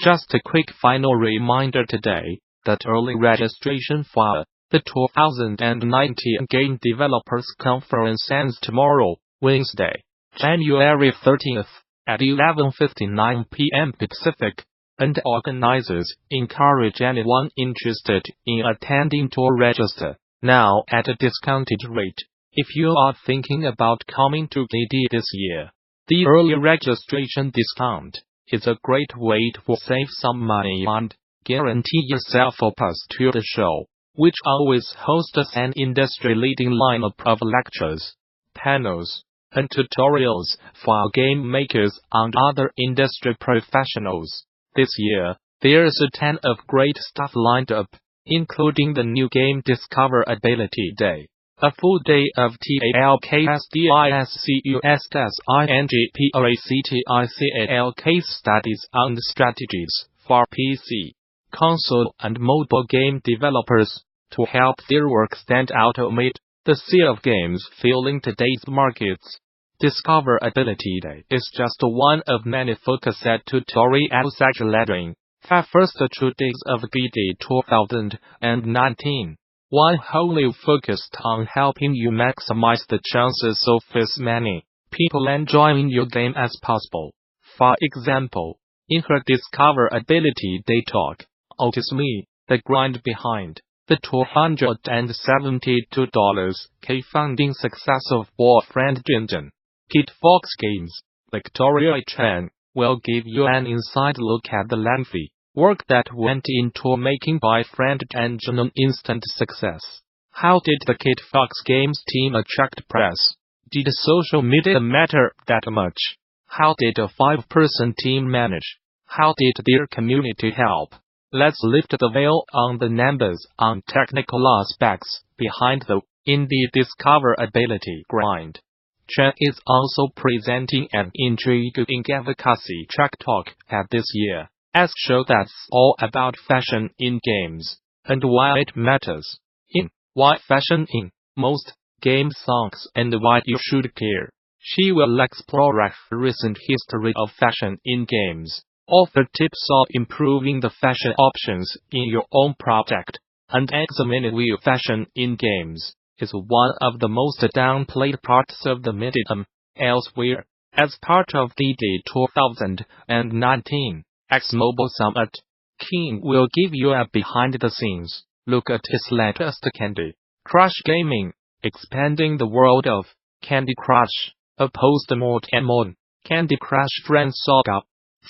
Just a quick final reminder today, that early registration for the 2019 Game Developers Conference ends tomorrow, Wednesday, January 13th, at 11:59 p.m. Pacific, and organizers encourage anyone interested in attending to register now at a discounted rate. If you are thinking about coming to GD this year, the early registration discount is a great way to save some money and guarantee yourself a pass to the show, which always hosts an industry-leading lineup of lectures, panels, and tutorials for game makers and other industry professionals. This year, there's a ton of great stuff lined up, including the new game Discoverability Day, a full day of TALKSDISCUSSINGPOACTICAL case studies and strategies for PC, console and mobile game developers to help their work stand out amid the sea of games filling today's markets. Discoverability Day is just one of many focused tutorials celebrating the first 2 days of GD 2019. One wholly focused on helping you maximize the chances of as many people enjoying your game as possible. For example, in her Discoverability Day talk, Otis Me, the grind behind the $272K funding success of Boyfriend Jinjin, Kid Fox Games, Victoria Chen, will give you an inside look at the lengthy work that went into making Boyfriend Jinjin an instant success. How did the Kid Fox Games team attract press? Did social media matter that much? How did a 5-person team manage? How did their community help? Let's lift the veil on the numbers and technical aspects behind the Discoverability grind. Chen is also presenting an intriguing advocacy track talk at this year's show that's all about fashion in games, and why it matters in why fashion in most game songs and why you should care. She will explore the recent history of fashion in games, offer tips on improving the fashion options in your own project, and examine why fashion in games is one of the most downplayed parts of the medium elsewhere. As part of the GD 2019 X Mobile Summit, King will give you a behind-the-scenes look at his latest Candy Crush gaming, expanding the world of Candy Crush, a post-mortem on Candy Crush Friends saga,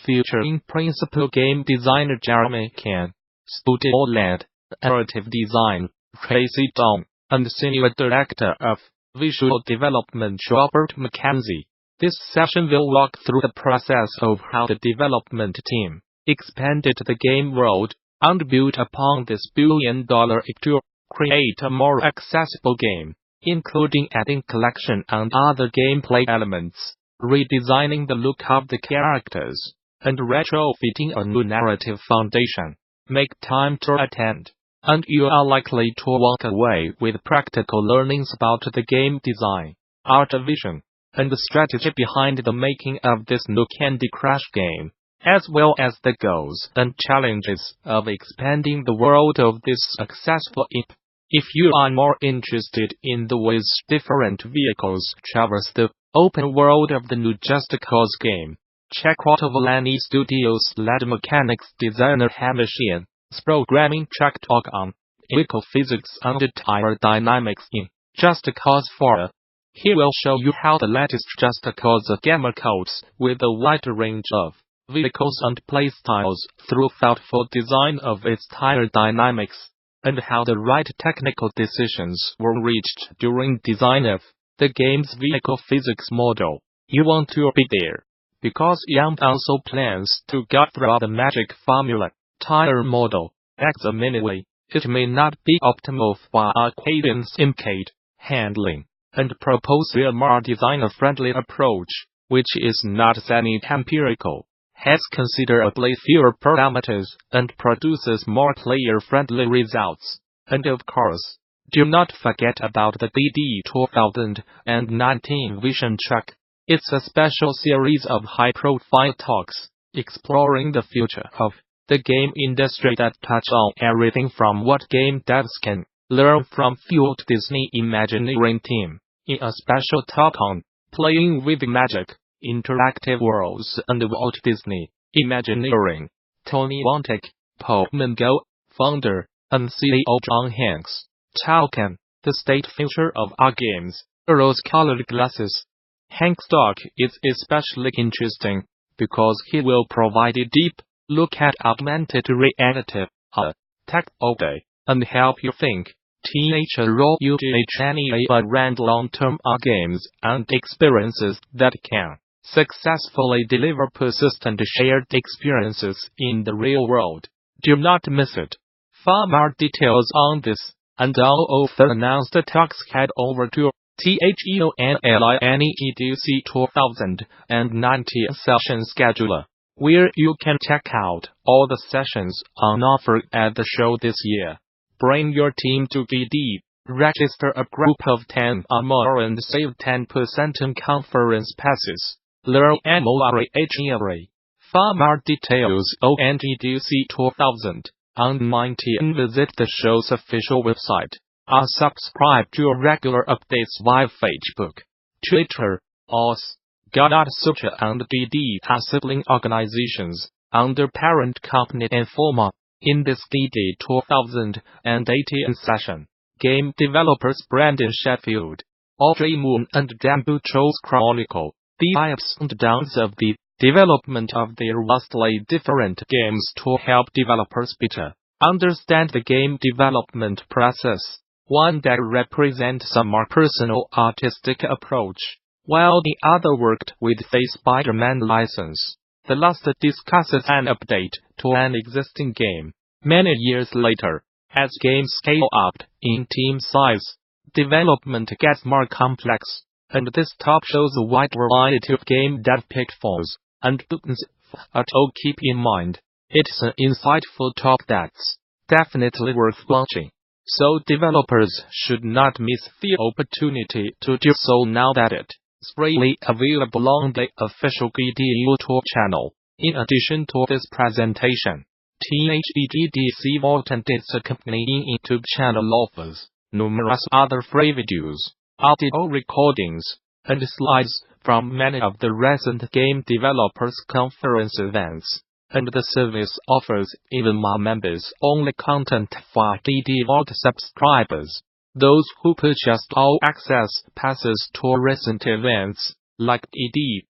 featuring principal game designer Jeremy Can, studio-led narrative design Tracy Dong, and senior director of visual development Robert McKenzie. This session will walk through the process of how the development team expanded the game world and built upon this billion-dollar to create a more accessible game, including adding collection and other gameplay elements, redesigning the look of the characters, and retrofitting a new narrative foundation. Make time to attend, and you are likely to walk away with practical learnings about the game design, art vision, and the strategy behind the making of this new Candy Crush game, as well as the goals and challenges of expanding the world of this successful IP. If you are more interested in the ways different vehicles traverse the open world of the new Just Cause game, check out Volani Studios' lead mechanics designer Hamishian's programming track talk on vehicle physics and tire dynamics in Just Cause 4. He will show you how the latest Just Cause game copes with a wide range of vehicles and playstyles through thoughtful design of its tire dynamics, and how the right technical decisions were reached during design of the game's vehicle physics model. You want to be there, because Yang also plans to get through the magic formula tire model. Examiningly, it may not be optimal for Arcadian's MCAD handling, and propose a more designer-friendly approach, which is not semi-empirical, has considerably fewer parameters, and produces more player-friendly results. And of course, do not forget about the GD 2019 Vision Track. It's a special series of high-profile talks, exploring the future of the game industry that touch on everything from what game devs can learn from Walt Disney Imagineering team, in a special talk on Playing with Magic, Interactive Worlds and Walt Disney Imagineering. Tony Wontek, Paul Mango, founder and CEO John Hanks, Talcan, the state future of our games, rose-colored glasses. Hank's talk is especially interesting because he will provide a deep look at augmented reality, tech all day, and help you think. THROUGHNEA around long-term games and experiences that can successfully deliver persistent shared experiences in the real world. Do not miss it. For more details on this and all of the announced talks, head over to THEONLINEDC 2019 session scheduler, where you can check out all the sessions on offer at the show this year. Bring your team to GD, register a group of 10 or more and save 10% on conference passes. Learn more. For more details on GDC 2019, visit the show's official website, or subscribe to regular updates via Facebook, Twitter, or Gamasutra and GD are sibling organizations under parent company Informa. In this GD 2018 session, game developers Brandon Sheffield, Audrey Moon and Dan Buchholz chronicle the ups and downs of the development of their vastly different games to help developers better understand the game development process, one that represents a more personal artistic approach, while the other worked with the Spider-Man license. The last discusses an update to an existing game. Many years later, as games scale up in team size, development gets more complex, and this talk shows a wide variety of game dev pitfalls and buttons to keep in mind. It's an insightful talk that's definitely worth watching, so developers should not miss the opportunity to do so now that it's freely available on the official GD YouTube channel. In addition to this presentation, GDC Vault and its accompanying YouTube channel offers numerous other free videos, audio recordings, and slides from many of the recent game developers conference events, and the service offers even more members-only content for GD Vault subscribers. Those who purchased all access passes to recent events, like GD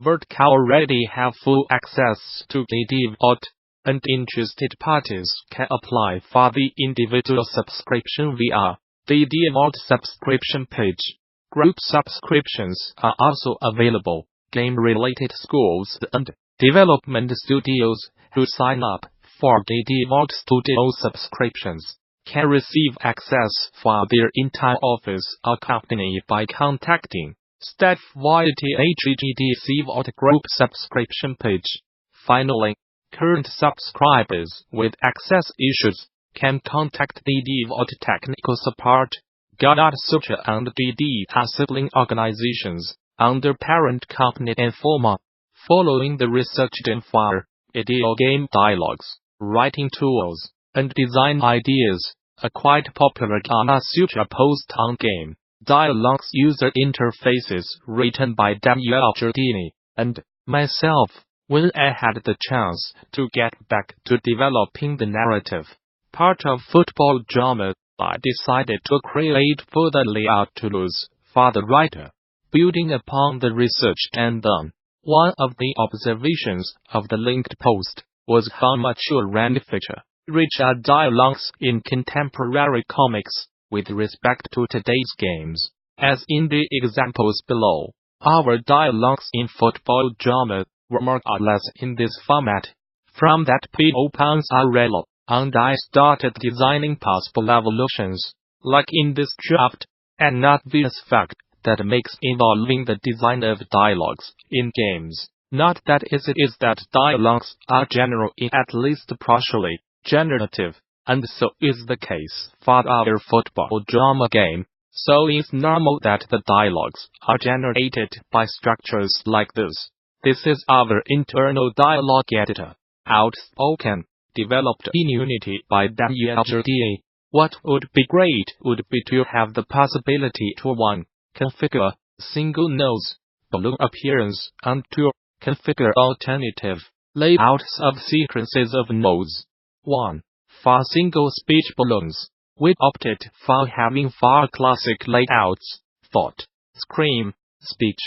Vault, already have full access to GD Vault, and interested parties can apply for the individual subscription via the GD Vault subscription page. Group subscriptions are also available. Game-related schools and development studios who sign up for GD Vault Studio subscriptions can receive access for their entire office or company by contacting staff via the GDC Vault Group subscription page. Finally, current subscribers with access issues can contact GD Vault technical support. Gamasutra and GD are sibling organizations under parent company Informa. Following the research for video game dialogues, writing tools, and design ideas, a quite popular Gamasutra post on game dialogues user interfaces written by Daniel Giardini and myself. When I had the chance to get back to developing the narrative part of football drama, I decided to create further layout tools for the writer. Building upon the research and done, one of the observations of the linked post was how mature and feature-rich are dialogues in contemporary comics with respect to today's games. As in the examples below, our dialogues in football drama were more or less in this format. From that points are relevant, and I started designing possible evolutions, like in this draft, and not this fact that makes involving the design of dialogues in games. Not that it is that dialogues are general in at least partially generative, and so is the case for our football drama game. So it's normal that the dialogues are generated by structures like this. This is our internal dialogue editor. Outspoken. Developed in Unity by GDC. What would be great would be to have the possibility to 1. Configure single nodes, balloon appearance, and 2. Configure alternative layouts of sequences of nodes. 1. For single speech balloons, we opted for having 4 classic layouts: thought, scream, speech,